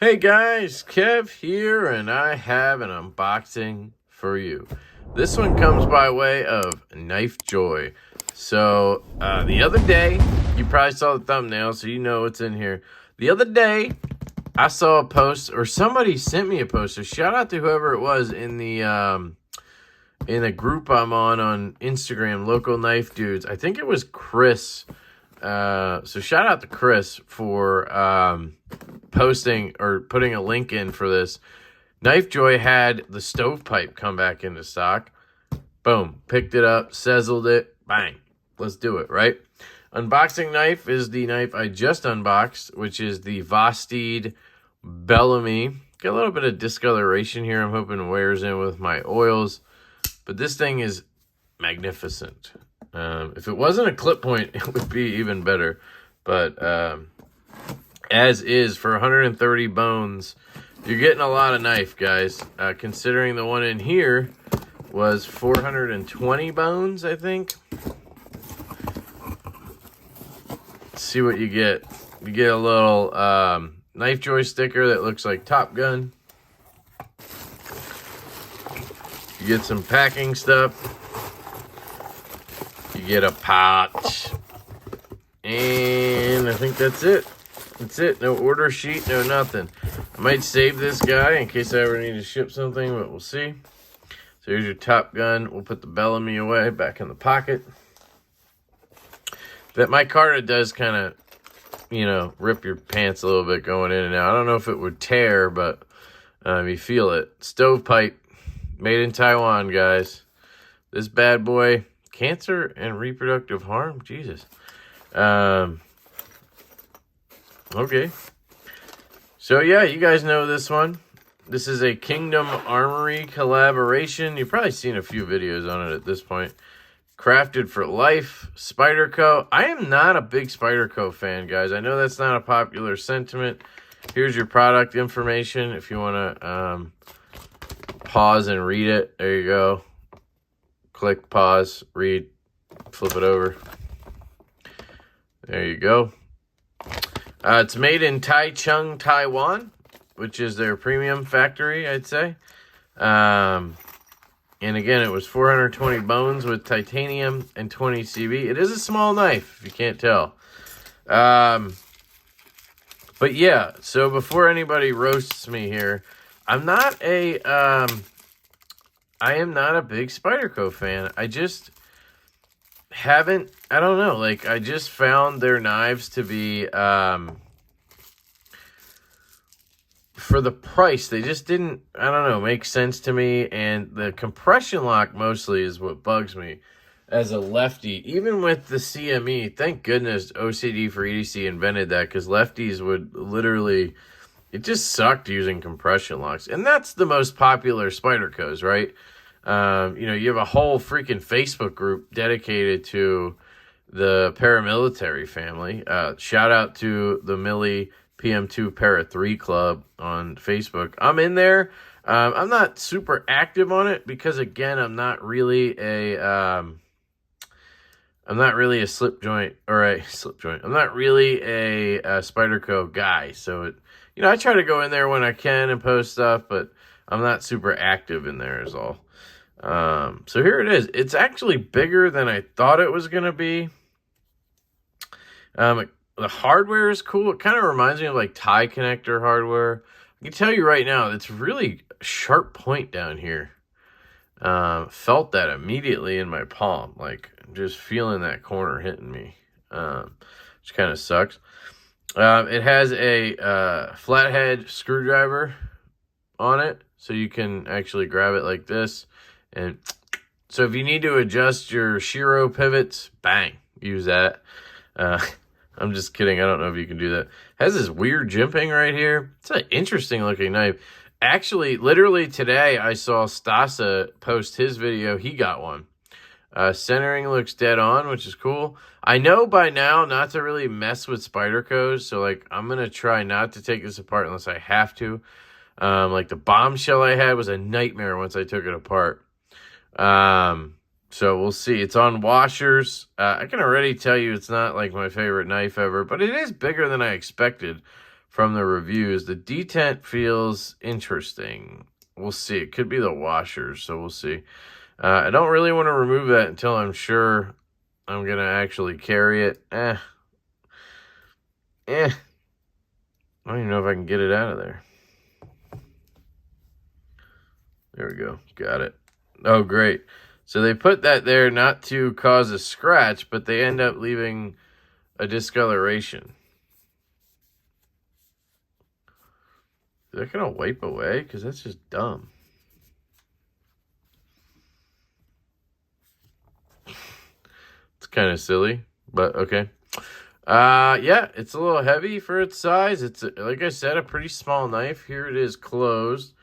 Hey guys, Kev here, and I have an unboxing for you. This one comes by way of Knife Joy. So, the other day, you probably saw the thumbnail, so you know what's in here. The other day, I saw a post, or somebody sent me a post, so shout out to whoever it was in the group I'm on Instagram, Local Knife Dudes. I think it was Chris. So shout out to Chris for posting or putting a link in for this. Knife Joy had the stovepipe come back into stock. Boom. Picked it up, sizzled it. Bang. Let's do it, right? Unboxing knife is the knife I just unboxed, which is the Vostede Bellamy. Got a little bit of discoloration here. I'm hoping it wears in with my oils. But this thing is magnificent. If it wasn't a clip point, it would be even better. But as is, for 130 bones, you're getting a lot of knife, guys. Considering the one in here was 420 bones, I think. Let's see what you get. You get a little Knife Joy sticker that looks like Top Gun. You get some packing stuff. You get a pouch. And I think that's it. That's it. No order sheet, no nothing. I might save this guy in case I ever need to ship something, but we'll see. So here's your Top Gun. We'll put the Bellamy away back in the pocket. But my Carta does kind of, you know, rip your pants a little bit going in and out. I don't know if it would tear, but you feel it. Stovepipe. Made in Taiwan, guys. This bad boy, cancer and reproductive harm? Jesus. Okay. So, yeah, you guys know this one. This is a Kingdom Armory collaboration. You've probably seen a few videos on it at this point. Crafted for life, Spyderco. I am not a big Spyderco fan, guys. I know that's not a popular sentiment. Here's your product information if you want to pause and read it. There you go. Click, pause, read, flip it over. There you go. It's made in Taichung, Taiwan, which is their premium factory, I'd say. And again, it was 420 bones with titanium and 20 CV. It is a small knife, if you can't tell. But yeah, so before anybody roasts me here, I am not a big Spyderco fan. I just haven't, I don't know, like, I just found their knives to be, for the price, they just didn't, I don't know, make sense to me, and the compression lock mostly is what bugs me as a lefty. Even with the CME, thank goodness OCD for EDC invented that, because lefties would literally, it just sucked using compression locks. And that's the most popular Spydercos, right? You know, you have a whole freaking Facebook group dedicated to the paramilitary family. Shout out to the Millie PM2 Para 3 Club on Facebook. I'm in there. I'm not super active on it because, again, I'm not really a slip joint or a slip joint. I'm not really a Spyderco guy. So, you know, I try to go in there when I can and post stuff, but I'm not super active in there is all. So here it is. It's actually bigger than I thought it was going to be. The hardware is cool. It kind of reminds me of like tie connector hardware. I can tell you right now, it's really a sharp point down here. Felt that immediately in my palm, like just feeling that corner hitting me, which kind of sucks. It has a flathead screwdriver on it, so you can actually grab it like this. And so if you need to adjust your Shiro pivots, bang, use that. I'm just kidding. I don't know if you can do that. It has this weird jimping right here. It's an interesting looking knife. Actually, literally today, I saw Stasa post his video. He got one. Centering looks dead on, which is cool. I know by now not to really mess with Spydercos, so like I'm going to try not to take this apart unless I have to. Like the bombshell I had was a nightmare once I took it apart. So we'll see. It's on washers. I can already tell you it's not like my favorite knife ever, but it is bigger than I expected from the reviews. The detent feels interesting. We'll see. It could be the washers, so we'll see. I don't really want to remove that until I'm sure I'm going to actually carry it. I don't even know if I can get it out of there. There we go. Got it. Oh, great. So they put that there not to cause a scratch, but they end up leaving a discoloration. Is that going to wipe away? Because that's just dumb. It's kind of silly, but okay. Yeah, it's a little heavy for its size. It's, like I said, a pretty small knife. Here it is closed.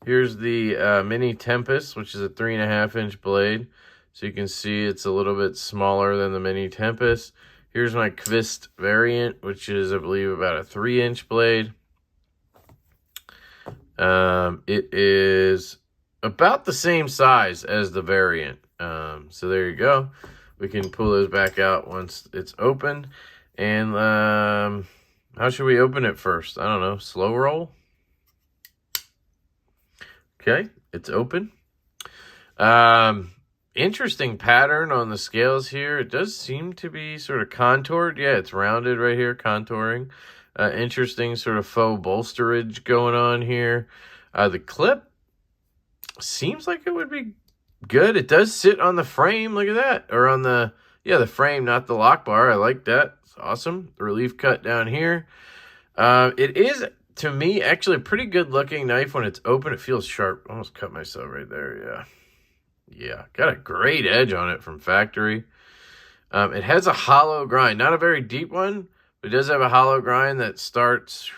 Here's the Mini Tempest, which is a 3.5-inch blade. So you can see it's a little bit smaller than the Mini Tempest. Here's my Kvist variant, which is, I believe, about a 3-inch blade. It is about the same size as the variant. So there you go. We can pull those back out once it's open. And how should we open it first? I don't know. Slow roll. Okay, it's open. Interesting pattern on the scales here. It does seem to be sort of contoured. Yeah, it's rounded right here, contouring. Interesting sort of faux bolsterage going on here. The clip seems like it would be good. It does sit on the frame. Look at that. Or on the, yeah, the frame, not the lock bar. I like that. It's awesome. The relief cut down here. It is, to me, actually a pretty good looking knife when it's open. It feels sharp. Almost cut myself right there. Yeah. Yeah. Got a great edge on it from factory. It has a hollow grind. Not a very deep one, but it does have a hollow grind that starts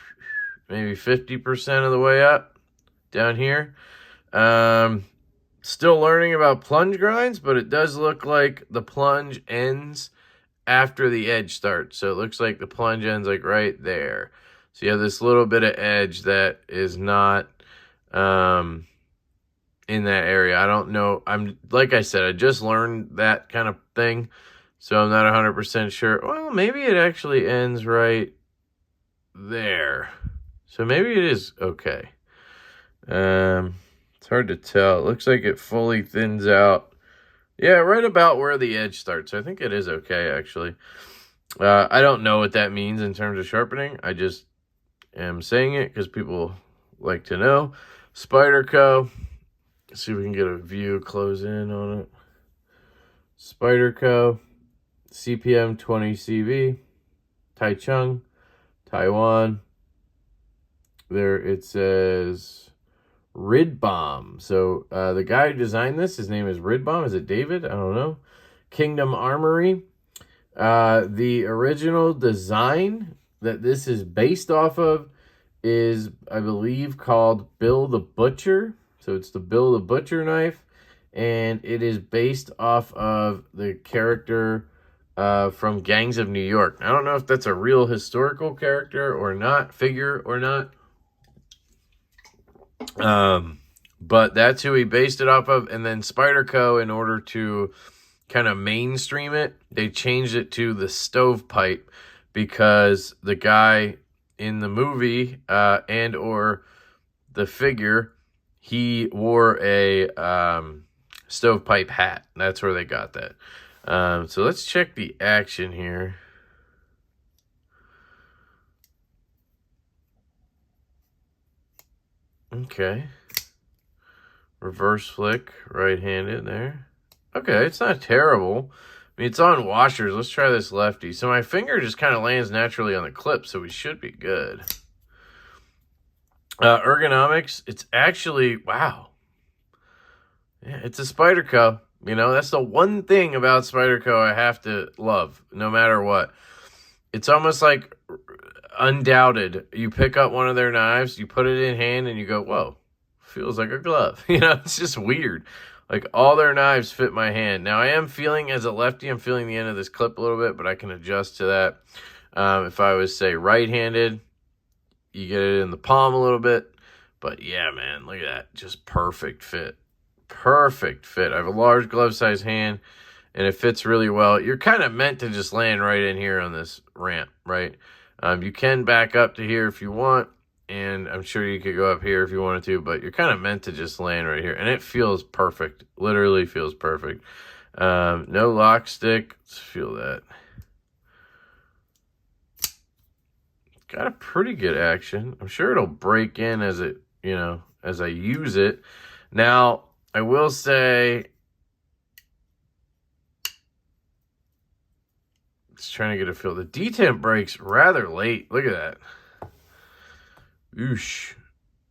maybe 50% of the way up down here. Still learning about plunge grinds, but it does look like the plunge ends after the edge starts. So it looks like the plunge ends like right there. So you have this little bit of edge that is not in that area. I don't know. Like I said, I just learned that kind of thing. So I'm not 100% sure. Well, maybe it actually ends right there. So maybe it is okay. It's hard to tell. It looks like it fully thins out. Yeah, right about where the edge starts. I think it is okay, actually. I don't know what that means in terms of sharpening. I just am saying it because people like to know. Spyderco. Let's see if we can get a view close in on it. Spyderco. CPM 20 CV. Taichung Taiwan. There it says Ridbomb. So the guy who designed this, his name is Ridbomb. Is it David? I don't know. Kingdom Armory. The original design that this is based off of is, I believe, called Bill the Butcher. So it's the Bill the Butcher knife. And it is based off of the character from Gangs of New York. I don't know if that's a real historical character or not, figure or not. But that's who he based it off of. And then Spyderco, in order to kind of mainstream it, they changed it to the stovepipe because the guy in the movie and or the figure, he wore a stovepipe hat. That's where they got that. So let's check the action here. Okay. Reverse flick, right-handed there. Okay, it's not terrible. I mean, it's on washers. Let's try this lefty. So my finger just kind of lands naturally on the clip, so we should be good. Ergonomics, it's actually, wow. Yeah, it's a Spyderco. You know, that's the one thing about Spyderco I have to love, no matter what. It's almost like undoubted. You pick up one of their knives, you put it in hand, and you go, whoa, feels like a glove. You know, it's just weird. Like, all their knives fit my hand. Now, I am feeling, as a lefty, I'm feeling the end of this clip a little bit, but I can adjust to that. If I was, say, right-handed, you get it in the palm a little bit. But, yeah, man, look at that. Just perfect fit. Perfect fit. I have a large glove-sized hand, and it fits really well. You're kind of meant to just land right in here on this ramp, right? You can back up to here if you want, and I'm sure you could go up here if you wanted to, but you're kind of meant to just land right here, and it feels perfect. Literally feels perfect. No lock stick. Let's feel that. Got a pretty good action. I'm sure it'll break in as it, as I use it. Now, I will say, just trying to get a feel. The detent breaks rather late. Look at that. Oosh.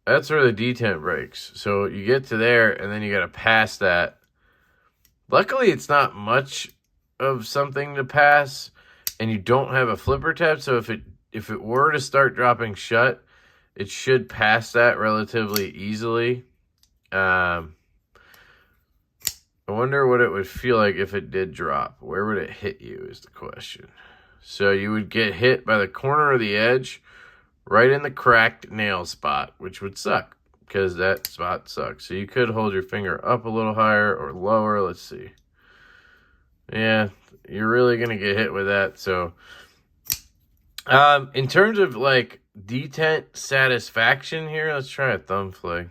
That's where the detent breaks. So you get to there, and then you got to pass that. Luckily, it's not much of something to pass, and you don't have a flipper tab. So if it were to start dropping shut, it should pass that relatively easily. I wonder what it would feel like if it did drop. Where would it hit you is the question. So you would get hit by the corner of the edge, right in the cracked nail spot, which would suck because that spot sucks. So you could hold your finger up a little higher or lower. Let's see. Yeah, you're really going to get hit with that. So in terms of like detent satisfaction here, let's try a thumb flick.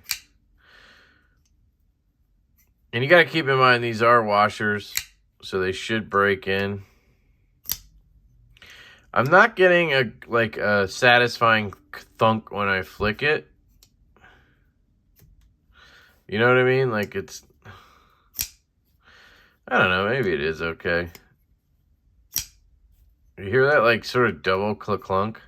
And you got to keep in mind these are washers, so they should break in. I'm not getting a satisfying thunk when I flick it. You know what I mean? Like it's, I don't know, maybe it is okay. You hear that like sort of double click clunk?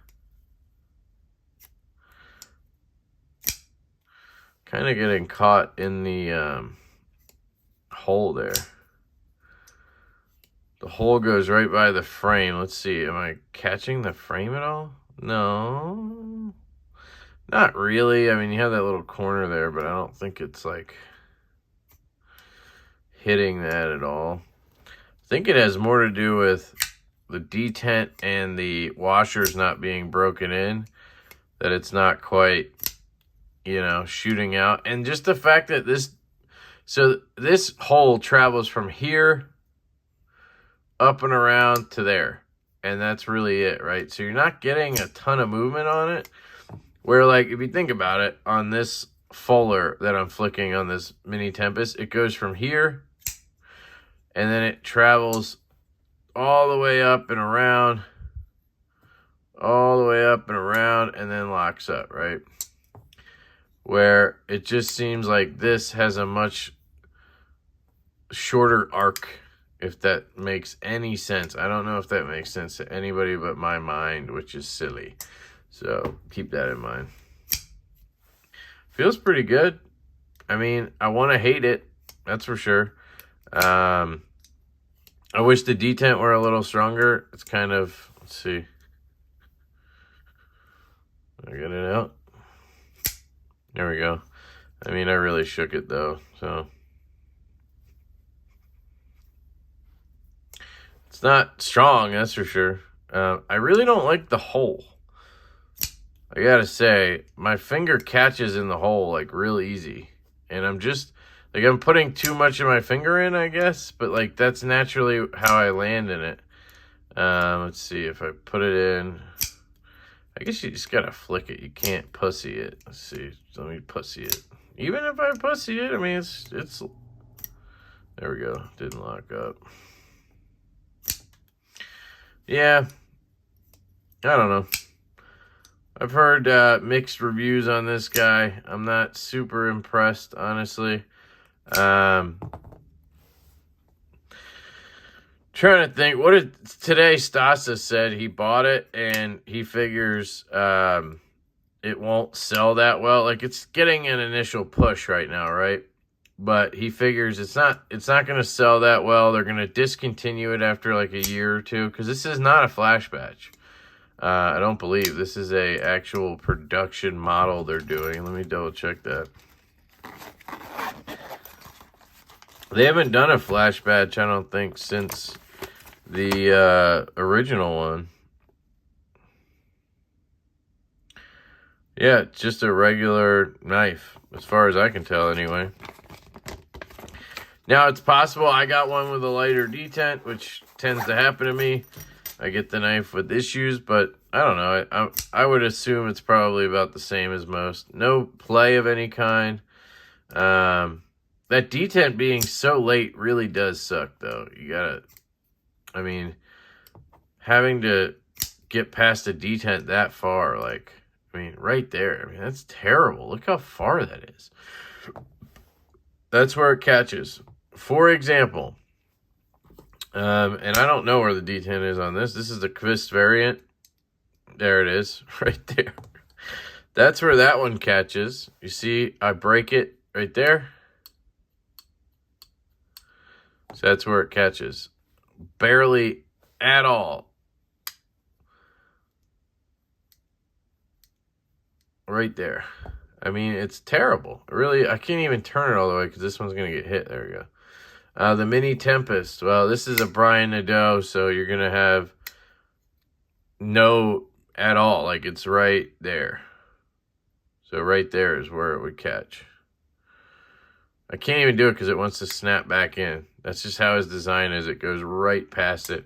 Kind of getting caught in the hole there. The hole goes right by the frame. Let's see. Am I catching the frame at all? No. Not really. I mean, you have that little corner there, but I don't think it's like hitting that at all. I think it has more to do with the detent and the washers not being broken in, that it's not quite, shooting out. And just the fact that this hole travels from here up and around to there, and that's really it, right? So you're not getting a ton of movement on it, where like if you think about it, on this fuller that I'm flicking on this Mini Tempest, it goes from here and then it travels all the way up and around, all the way up and around, and then locks up, right? Where it just seems like this has a much shorter arc, if that makes any sense. I don't know if that makes sense to anybody but my mind, which is silly. So keep that in mind. Feels pretty good. I mean, I want to hate it. That's for sure. I wish the detent were a little stronger. It's kind of, let's see. I get it out. There we go. I mean, I really shook it though, so. It's not strong, that's for sure. I really don't like the hole. I gotta say, my finger catches in the hole like real easy. And I'm just, like I'm putting too much of my finger in, I guess. But like that's naturally how I land in it. Let's see if I put it in. I guess you just gotta flick it. You can't pussy it. Let's see. Let me pussy it. Even if I pussy it, I mean, it's. There we go. Didn't lock up. Yeah. I don't know. I've heard mixed reviews on this guy. I'm not super impressed, honestly. Trying to think, what did today Stasa said he bought it and he figures it won't sell that well. Like it's getting an initial push right now, right? But he figures it's not going to sell that well. They're going to discontinue it after like a year or two because this is not a flash batch. I don't believe this is a actual production model they're doing. Let me double check that. They haven't done a flash batch, I don't think, since the original one. Yeah, it's just a regular knife, as far as I can tell anyway. Now, it's possible I got one with a lighter detent, which tends to happen to me. I get the knife with issues, but I don't know. I would assume it's probably about the same as most. No play of any kind. That detent being so late really does suck, though. You gotta, I mean, having to get past a detent that far, like, I mean, right there. I mean, that's terrible. Look how far that is. That's where it catches. For example, and I don't know where the detent is on this. This is the Kvist variant. There it is, right there. That's where that one catches. You see, I break it right there. So that's where it catches. Barely at all. Right there. I mean, it's terrible. Really, I can't even turn it all the way because this one's going to get hit. There we go. The Mini Tempest. Well, this is a Brian Nadeau, so you're going to have no at all. Like, it's right there. So right there is where it would catch. I can't even do it because it wants to snap back in. That's just how his design is. It goes right past it.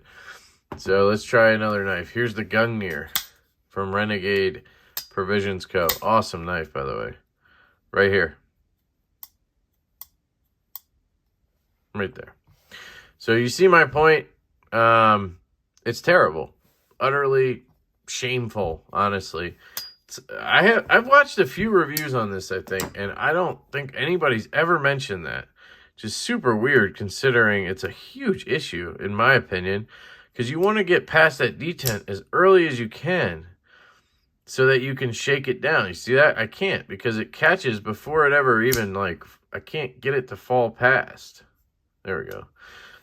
So let's try another knife. Here's the Gungnir from Renegade Provisions Co. Awesome knife, by the way. Right here. Right there. So you see my point. It's terrible. Utterly shameful, honestly. I've watched a few reviews on this, I think, and I don't think anybody's ever mentioned that. Just super weird considering it's a huge issue, in my opinion, because you want to get past that detent as early as you can so that you can shake it down. You see that? I can't because it catches before it ever even, like, I can't get it to fall past. There we go.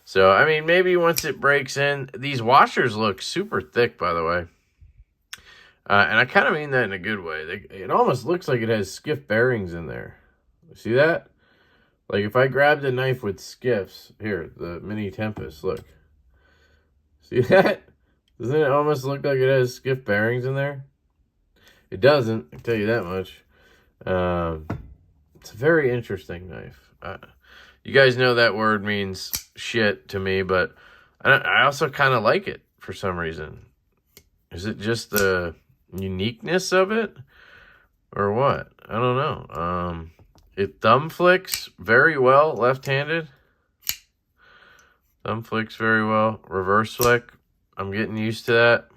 So, I mean, maybe once it breaks in, these washers look super thick, by the way. And I kind of mean that in a good way. It almost looks like it has skiff bearings in there. See that? Like if I grabbed a knife with skiffs, here, the Mini Tempest, look. See that? Doesn't it almost look like it has skiff bearings in there? It doesn't, I can tell you that much. It's a very interesting knife. You guys know that word means shit to me, but I also kind of like it for some reason. Is it just the uniqueness of it or what? I don't know. It thumb flicks very well left-handed. Thumb flicks very well. Reverse flick, I'm getting used to that.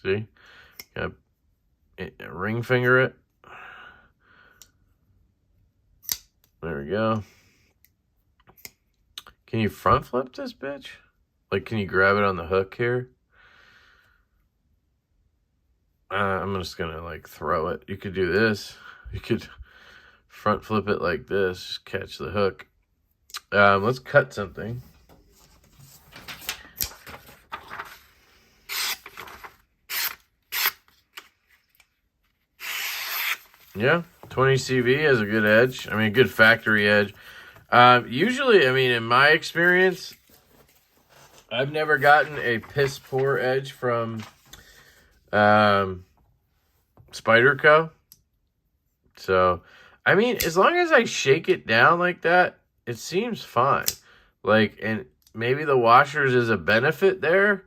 See? Got ring finger it. There we go. Can you front flip this bitch? Like, can you grab it on the hook here? I'm just gonna like throw it. You could do this. You could front flip it like this. Just catch the hook. Let's cut something. Yeah, 20 CV has a good edge. I mean, a good factory edge. Usually, I mean, in my experience, I've never gotten a piss poor edge from Spyderco. So, I mean, as long as I shake it down like that, it seems fine. Like, and maybe the washers is a benefit there.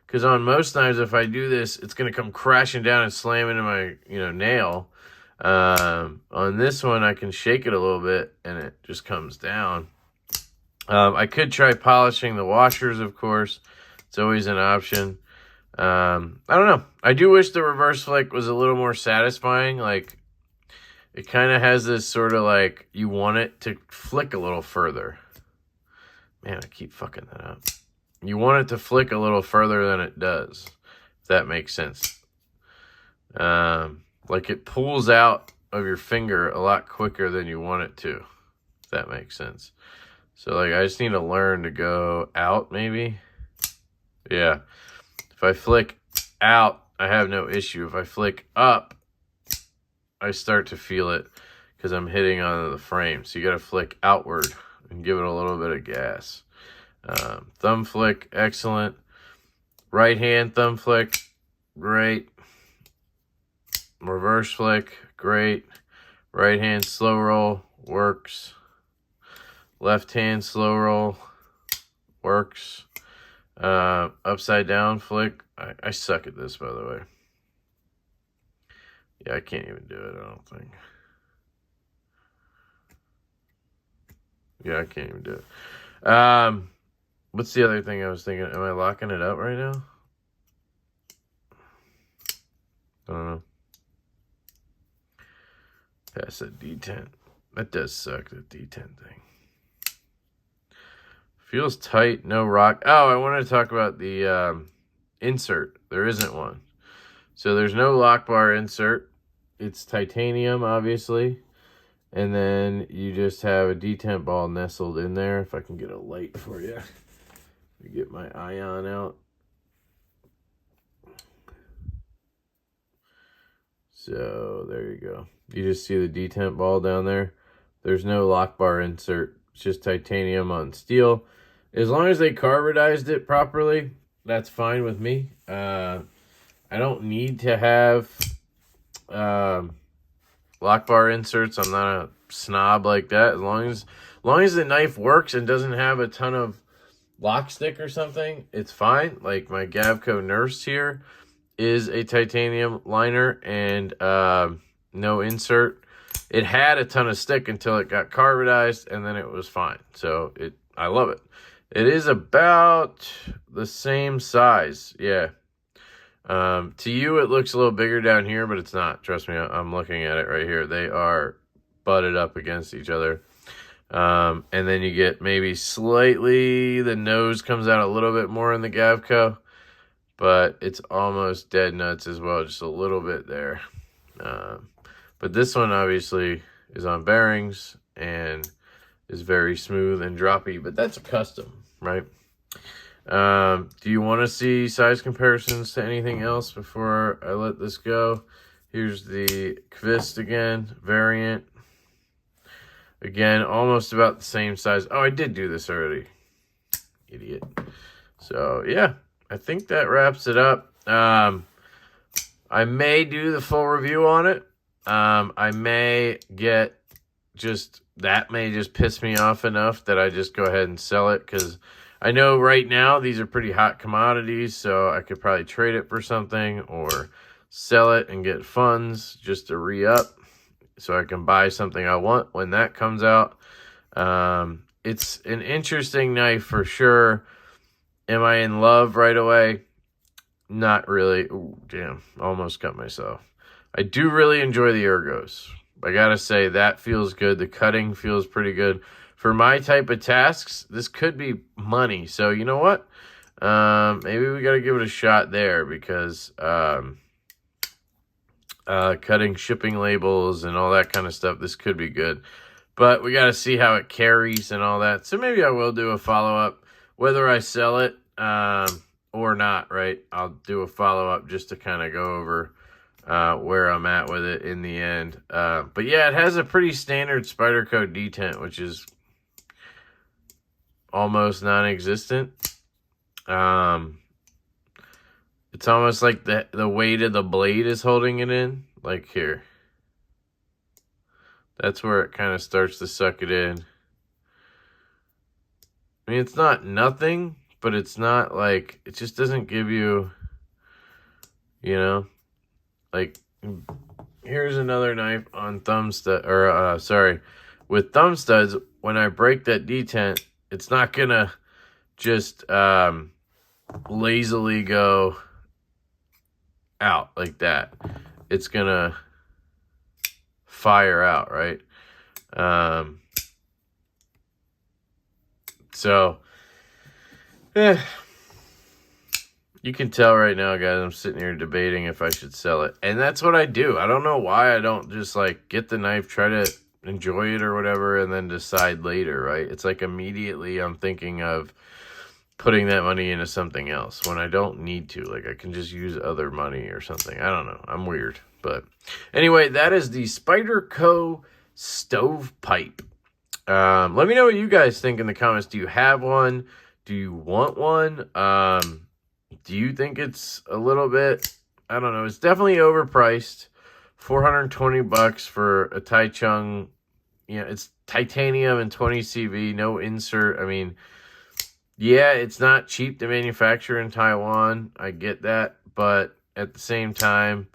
Because on most knives, if I do this, it's going to come crashing down and slam into my, nail. On this one, I can shake it a little bit and it just comes down. I could try polishing the washers, of course. It's always an option. I don't know. I do wish the reverse flick was a little more satisfying. Like, it kind of has this sort of like, you want it to flick a little further. Man, I keep fucking that up. You want it to flick a little further than it does, if that makes sense. Like it pulls out of your finger a lot quicker than you want it to, if that makes sense. So like I just need to learn to go out maybe. Yeah. If I flick out, I have no issue. If I flick up, I start to feel it because I'm hitting onto the frame. So you got to flick outward and give it a little bit of gas. Thumb flick, excellent. Right hand thumb flick, great. Reverse flick, great. Right hand slow roll, works. Left hand slow roll, works. Upside down flick. I suck at this, by the way. Yeah, I can't even do it, I don't think. Yeah, I can't even do it. What's the other thing I was thinking? Am I locking it up right now? I don't know. Pass that detent. That does suck, the detent thing. Feels tight, no rock. Oh, I wanted to talk about the insert. There isn't one. So there's no lock bar insert. It's titanium, obviously. And then you just have a detent ball nestled in there. If I can get a light for you. Let me get my ion out. So there you go. You just see the detent ball down there. There's no lock bar insert. It's just titanium on steel. As long as they carbonized it properly, that's fine with me. I don't need to have lock bar inserts. I'm not a snob like that. As long as the knife works and doesn't have a ton of lock stick or something, it's fine. Like my Gavco Nurse here is a titanium liner and no insert. It had a ton of stick until it got carbonized, and then it was fine. So I love it. It is about the same size, yeah. To you, it looks a little bigger down here, but it's not. Trust me, I'm looking at it right here. They are butted up against each other. And then you get maybe slightly, the nose comes out a little bit more in the Gavco, but it's almost dead nuts as well, just a little bit there. But this one obviously is on bearings and is very smooth and droppy, but that's a custom, right? Do you want to see size comparisons to anything else before I let this go? Here's the Kvist again, variant. Again, almost about the same size. Oh, I did do this already. Idiot. So, yeah, I think that wraps it up. I may do the full review on it. I may get that may just piss me off enough that I just go ahead and sell it, because I know right now these are pretty hot commodities, so I could probably trade it for something or sell it and get funds just to re-up so I can buy something I want when that comes out. It's an interesting knife for sure. Am I in love right away? Not really. Ooh, damn, almost cut myself. I do really enjoy the ergos. I gotta say, that feels good. The cutting feels pretty good. For my type of tasks, this could be money. So, you know what? Maybe we gotta give it a shot there, because cutting shipping labels and all that kind of stuff, this could be good. But we gotta see how it carries and all that. So maybe I will do a follow-up, whether I sell it or not, right? I'll do a follow-up just to kind of go over where I'm at with it in the end. But yeah, it has a pretty standard Spyderco detent, which is almost non-existent. It's almost like the weight of the blade is holding it in. Like here. That's where it kind of starts to suck it in. I mean, it's not nothing, but it's not like, it just doesn't give you, you know, like, here's another knife on thumb stud, or with thumb studs. When I break that detent, it's not gonna just lazily go out like that. It's gonna fire out, right? So you can tell right now, guys, I'm sitting here debating if I should sell it. And that's what I do. I don't know why I don't just, like, get the knife, try to enjoy it or whatever, and then decide later, right? It's like immediately I'm thinking of putting that money into something else when I don't need to. Like, I can just use other money or something. I don't know. I'm weird. But anyway, that is the Spyderco Stovepipe. Let me know what you guys think in the comments. Do you have one? Do you want one? Do you think it's a little bit, I don't know, it's definitely overpriced. $420 for a Taichung, you know, it's titanium and 20 CV, no insert. I mean, Yeah, it's not cheap to manufacture in Taiwan. I get that. But at the same time,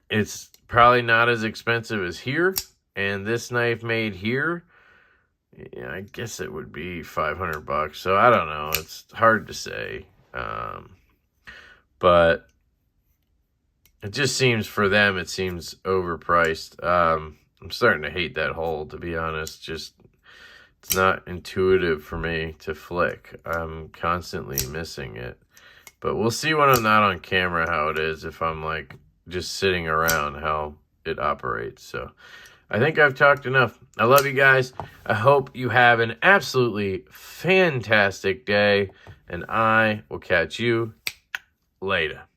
it's probably not as expensive as here. And this knife made here, yeah, I guess it would be $500. So I don't know. It's hard to say. But it just seems for them, it seems overpriced. I'm starting to hate that hole, to be honest. Just, it's not intuitive for me to flick. I'm constantly missing it. But we'll see when I'm not on camera how it is, if I'm like just sitting around, how it operates. So I think I've talked enough. I love you guys. I hope you have an absolutely fantastic day, and I will catch you later.